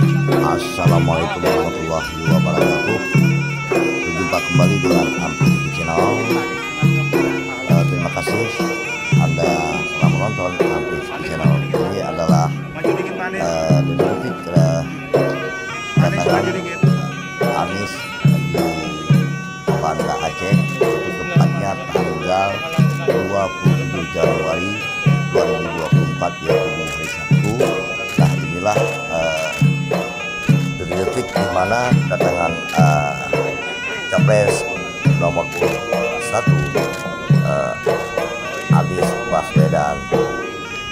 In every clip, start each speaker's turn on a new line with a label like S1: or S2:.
S1: Assalamualaikum warahmatullahi wabarakatuh. Berjumpa kembali dengan Ampi Channel. Terima kasih Anda telah menonton Ampi Channel. Ini adalah detik kedatangan Anies di Banda Aceh, tepatnya tanggal 27 Januari 2024 yaitu hari Sabtu. Nah, inilah detik di mana kedatangan capres nomor 1 Anies Baswedan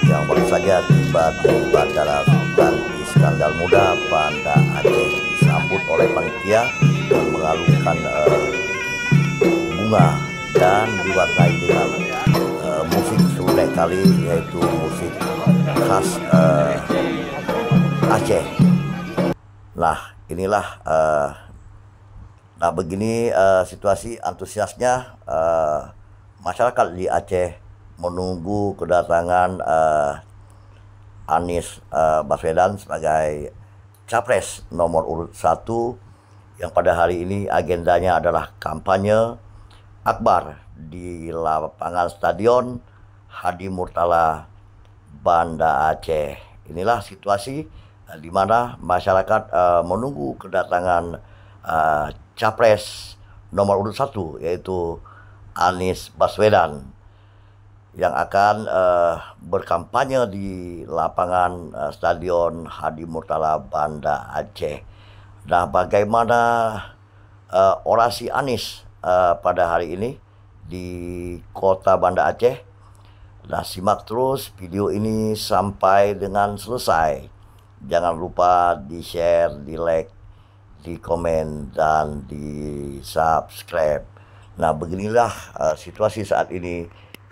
S1: yang baru saja tiba di Bandara Sultan Iskandar Muda, Banda Aceh, disambut oleh panitia dan mengalungkan bunga dan diwarnai dengan musik Sunda kali, yaitu musik khas Aceh. Nah, inilah begini situasi antusiasnya masyarakat di Aceh menunggu kedatangan Anies Baswedan sebagai capres nomor urut 1 yang pada hari ini agendanya adalah kampanye akbar di lapangan Stadion Hadi Murtala, Banda Aceh. Inilah situasi di mana masyarakat menunggu kedatangan capres nomor urut 1 yaitu Anies Baswedan yang akan berkampanye di lapangan Stadion Hadi Murtala, Banda Aceh. Nah, bagaimana orasi Anies pada hari ini di kota Banda Aceh? Nah, simak terus video ini sampai dengan selesai. Jangan lupa di-share, di-like, di-komen, dan di-subscribe. Nah, beginilah situasi saat ini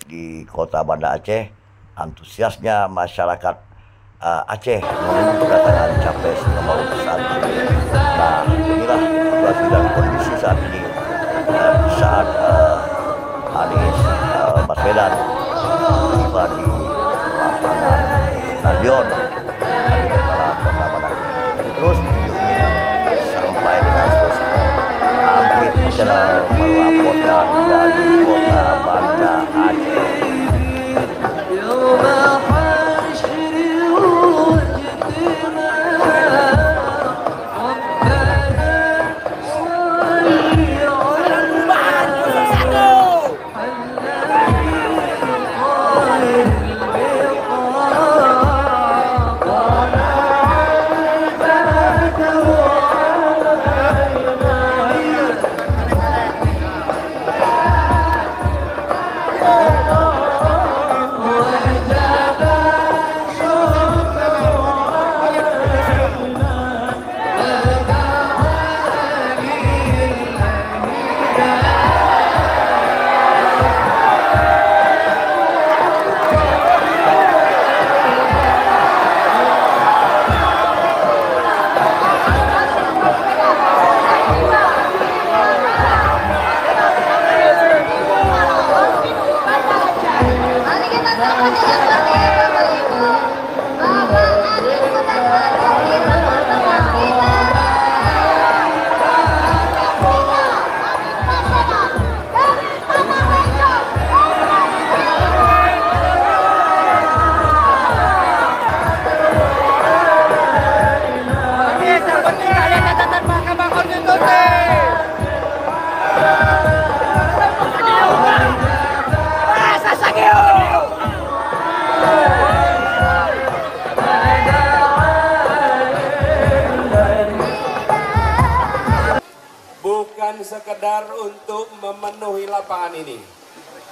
S1: di kota Banda Aceh. Antusiasnya masyarakat Aceh menunggu kedatangan capres nomor 1. Nah, inilah situasi dan kondisi saat ini di saat Anies Baswedan tiba di lapangan Stadion Hadi Murtala, Kota Banda Aceh. Terus video ini sampai dengan selesai. Ampi Channel melaporkan dari kota Banda Aceh.
S2: Bukan sekedar untuk memenuhi lapangan ini,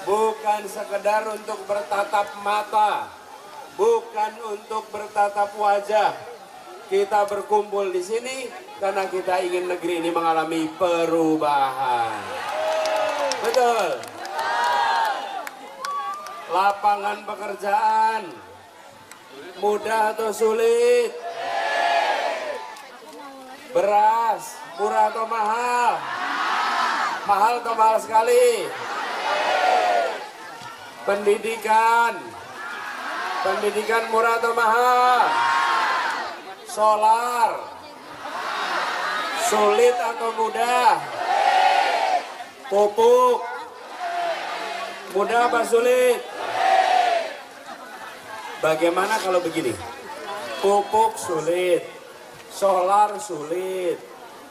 S2: bukan sekedar untuk bertatap mata, bukan untuk bertatap wajah. Kita berkumpul di sini karena kita ingin negeri ini mengalami perubahan. Betul. Lapangan pekerjaan mudah atau sulit? Beras murah atau mahal? Mahal atau mahal sekali? Pendidikan murah atau mahal? Solar Sulit atau mudah? Pupuk. Mudah apa sulit? Bagaimana kalau begini? Pupuk sulit, solar sulit,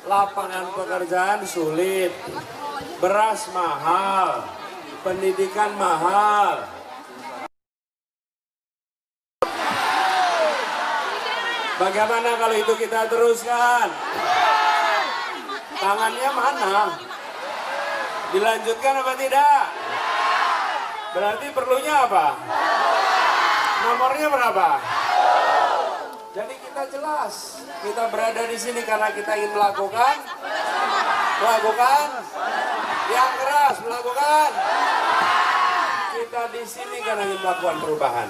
S2: lapangan pekerjaan sulit, beras mahal, pendidikan mahal. Bagaimana kalau itu kita teruskan? Tangannya mana? Dilanjutkan apa tidak? Berarti perlunya apa? Nomornya berapa? Jadi kita jelas, kita berada di sini karena kita ingin melakukan yang keras, melakukan. Kita di sini karena ingin melakukan perubahan.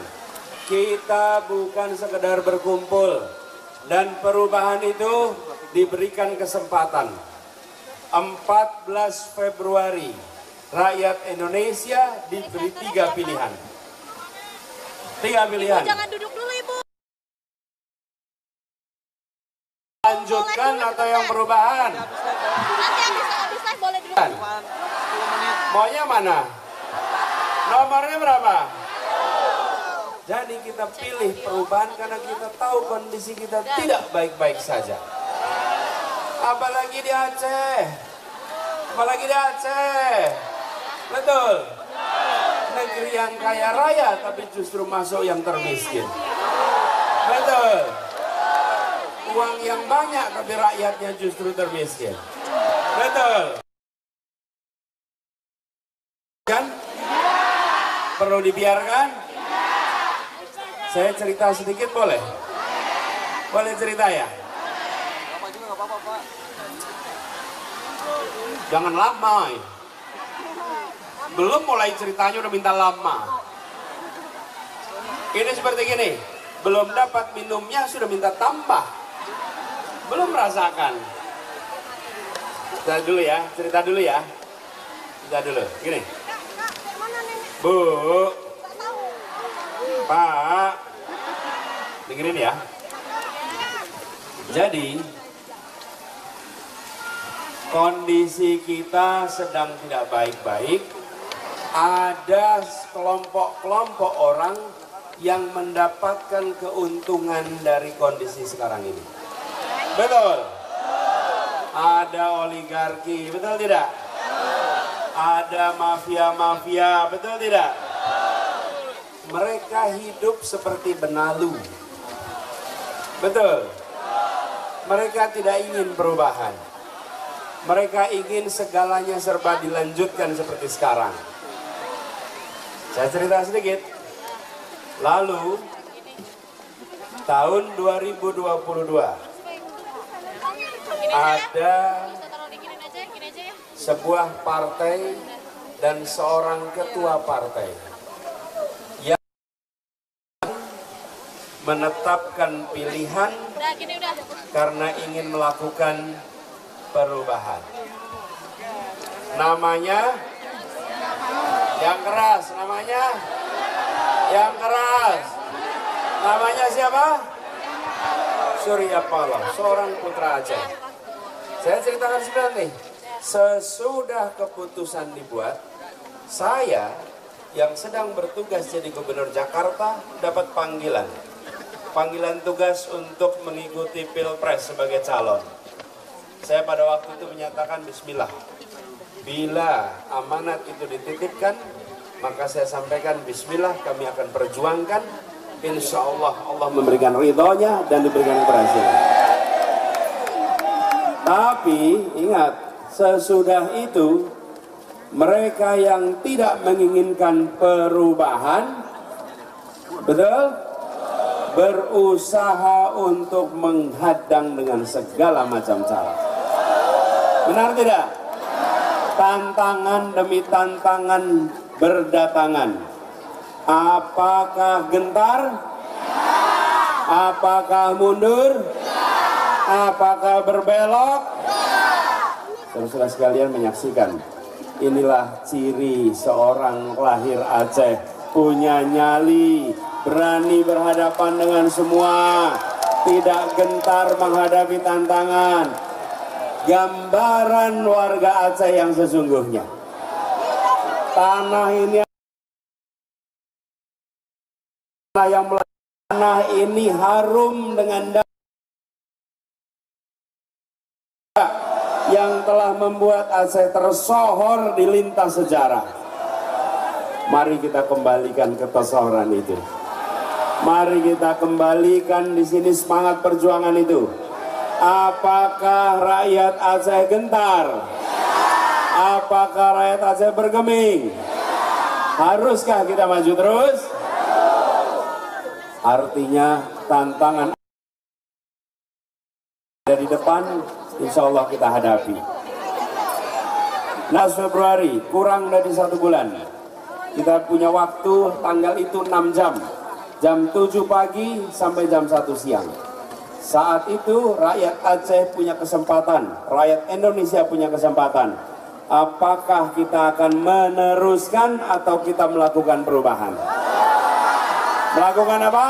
S2: Kita bukan sekedar berkumpul, dan perubahan itu diberikan kesempatan. 14 Februari, rakyat Indonesia diberi 3 pilihan. 3 pilihan.
S3: Ibu, jangan duduk dulu, Ibu.
S2: Lanjutkan atau yang perubahan?
S3: Nanti habis live boleh duduk.
S2: Maunya mana? Nomornya berapa? Jadi kita pilih perubahan karena kita tahu kondisi kita tidak baik-baik saja. Apalagi di Aceh. Apalagi di Aceh. Betul. Negeri yang kaya raya tapi justru masuk yang termiskin. Betul. Uang yang banyak tapi rakyatnya justru termiskin. Betul. Kan? Perlu dibiarkan? Saya cerita sedikit boleh? Boleh cerita ya? Jangan lama. Belum mulai ceritanya udah minta lama. Ini seperti gini. Belum dapat minumnya sudah minta tambah. Belum merasakan. Cerita dulu ya. Cerita dulu ya. Cerita dulu. Gini. Bu. Pak. Dengerin ya. Jadi kondisi kita sedang tidak baik-baik. Ada kelompok-kelompok orang yang mendapatkan keuntungan dari kondisi sekarang ini. Betul? Ada oligarki, betul tidak? Ada mafia-mafia, betul tidak? Mereka hidup seperti benalu. Betul? Mereka tidak ingin perubahan. Mereka ingin segalanya serba dilanjutkan seperti sekarang. Saya cerita sedikit. Lalu, tahun 2022, ada sebuah partai dan seorang ketua partai yang menetapkan pilihan karena ingin melakukan perubahan. Namanya yang keras, namanya yang keras. Namanya siapa? Surya Paloh, seorang putra Aceh. Saya ceritakan sebentar nih. Sesudah keputusan dibuat, saya yang sedang bertugas jadi gubernur Jakarta dapat panggilan. Panggilan tugas untuk mengikuti Pilpres sebagai calon. Saya pada waktu itu menyatakan bismillah. Bila amanat itu dititipkan, maka saya sampaikan bismillah, kami akan perjuangkan. Insya Allah, Allah memberikan ridhonya dan diberikan keberhasilan. Tapi ingat, sesudah itu mereka yang tidak menginginkan perubahan, betul? Berusaha untuk menghadang dengan segala macam cara. Benar tidak? Tantangan demi tantangan berdatangan. Apakah gentar? Apakah mundur? Apakah berbelok? Saudara sekalian menyaksikan. Inilah ciri seorang lahir Aceh. Punya nyali, berani berhadapan dengan semua, tidak gentar menghadapi tantangan. gambaran warga Aceh yang sesungguhnya. Tanah ini tanah ini harum dengan yang telah membuat Aceh tersohor di lintas sejarah. Mari kita kembalikan ketersohoran itu. Mari kita kembalikan di sini semangat perjuangan itu. Apakah rakyat Aceh gentar? Apakah rakyat Aceh bergeming? Haruskah kita maju terus? Artinya tantangan ada di depan, insya Allah kita hadapi. 16 Februari, kurang dari 1 bulan. Kita punya waktu tanggal itu 6 jam. Jam 7 pagi sampai jam 1 siang. Saat itu rakyat Aceh punya kesempatan, rakyat Indonesia punya kesempatan. Apakah kita akan meneruskan atau kita melakukan perubahan? Melakukan apa?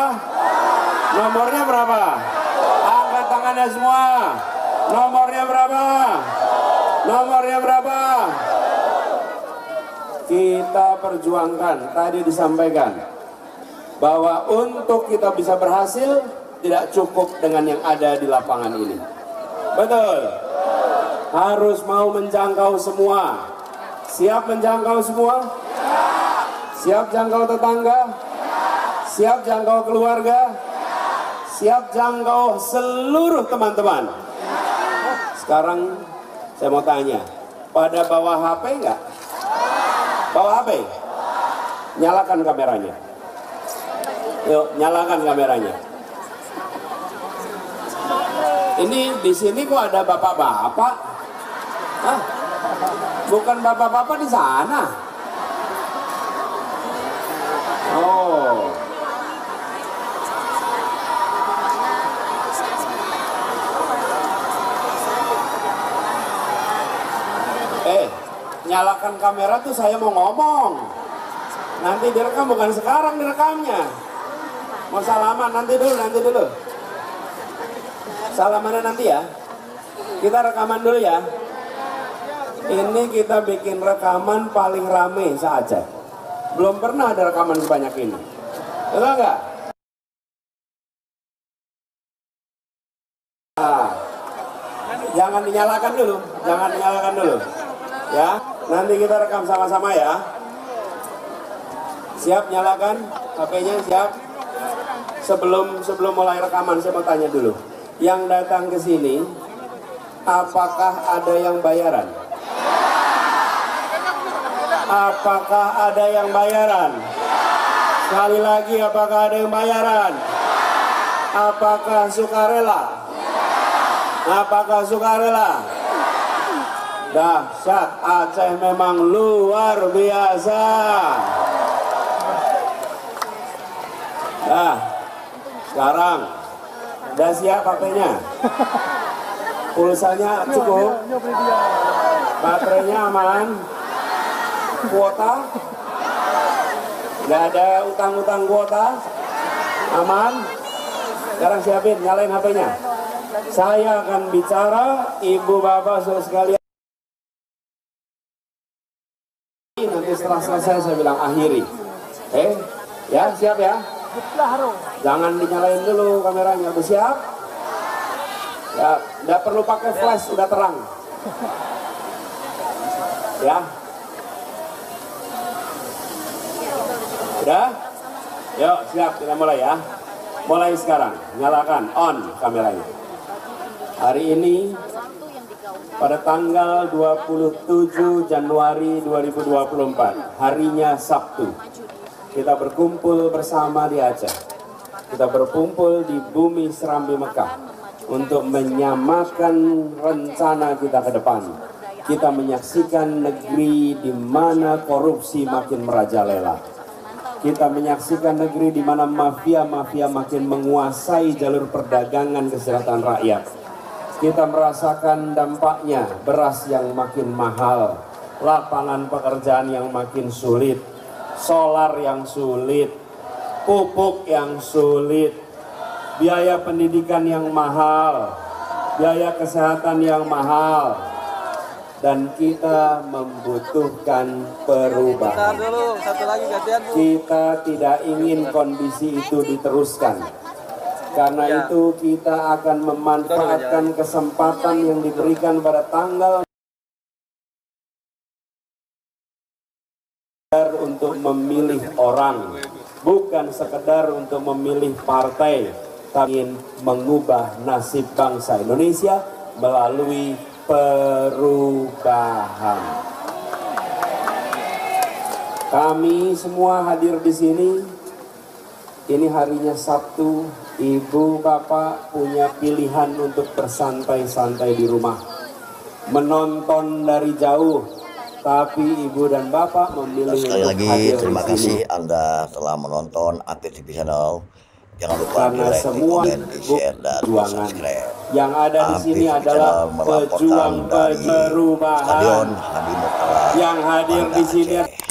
S2: Nomornya berapa? Angkat tangannya semua. Nomornya berapa? Nomornya berapa? Kita perjuangkan, tadi disampaikan bahwa untuk kita bisa berhasil tidak cukup dengan yang ada di lapangan ini. Betul? Harus mau menjangkau semua. Siap menjangkau semua? Siap jangkau tetangga? Siap jangkau keluarga? Siap jangkau seluruh teman-teman? Sekarang saya mau tanya, pada bawa HP enggak? Bawa HP? Nyalakan kameranya. Yuk, nyalakan kameranya. Ini di sini kok ada bapak-bapak? Hah? Bukan bapak-bapak di sana? Oh. Nyalakan kamera tuh saya mau ngomong. Nanti direkam, bukan sekarang direkamnya. Mau salaman nanti dulu. Salamannya nanti ya. Kita rekaman dulu ya. Ini kita bikin rekaman paling rame se-Aceh. Belum pernah ada rekaman sebanyak ini. Betul nggak? Nah, jangan dinyalakan dulu. Ya, nanti kita rekam sama-sama ya. Siap nyalakan HP-nya, siap. Sebelum mulai rekaman saya mau tanya dulu. Yang datang ke sini, apakah ada yang bayaran? Apakah ada yang bayaran? Sekali lagi, apakah ada yang bayaran? Apakah sukarela? Apakah sukarela? Dahsyat, Aceh memang luar biasa. Nah, sekarang udah siap HP-nya? Pulsanya cukup? Baterainya aman? Kuota? Nggak ada utang-utang kuota? Aman? Sekarang siapin, nyalain HP-nya. Saya akan bicara, ibu bapak saudara sekalian. Nanti setelah selesai saya bilang akhiri. Ya siap ya. Jangan dinyalain dulu kameranya. Udah siap? Ya, nggak perlu pakai flash, udah terang. Ya. Udah? Yuk siap, kita mulai ya. Mulai sekarang, nyalakan on kameranya. Hari ini pada tanggal 27 Januari 2024, harinya Sabtu, kita berkumpul bersama di Aceh. Kita berkumpul di bumi Serambi Mekah untuk menyamakan rencana kita ke depan. Kita menyaksikan negeri di mana korupsi makin merajalela. Kita menyaksikan negeri di mana mafia-mafia makin menguasai jalur perdagangan kesejahteraan rakyat. Kita merasakan dampaknya, beras yang makin mahal, lapangan pekerjaan yang makin sulit, solar yang sulit, pupuk yang sulit, biaya pendidikan yang mahal, biaya kesehatan yang mahal, dan kita membutuhkan perubahan. Kita tidak ingin kondisi itu diteruskan. Karena itu kita akan memanfaatkan kesempatan yang diberikan pada tanggal untuk memilih orang, bukan sekedar untuk memilih partai, tapi ingin mengubah nasib bangsa Indonesia melalui perubahan. Kami semua hadir di sini. Ini harinya Sabtu. Ibu bapak punya pilihan untuk bersantai-santai di rumah, menonton dari jauh, tapi ibu dan bapak memilih
S1: sekali
S2: untuk
S1: lagi
S2: hadir
S1: terima
S2: di sini.
S1: kasih Anda telah menonton Aktif TV Channel. Jangan lupa
S2: Karena
S1: di like,
S2: semua
S1: komen, di share, dan di
S2: perjuangan
S1: subscribe.
S2: yang ada di sini
S1: Aktif TV
S2: adalah
S1: Channel melaporkan
S2: pejuang
S1: dari
S2: perubahan
S1: Stadion Hadi Murtala
S2: yang hadir di
S1: Banda
S2: sini.
S1: Aceh.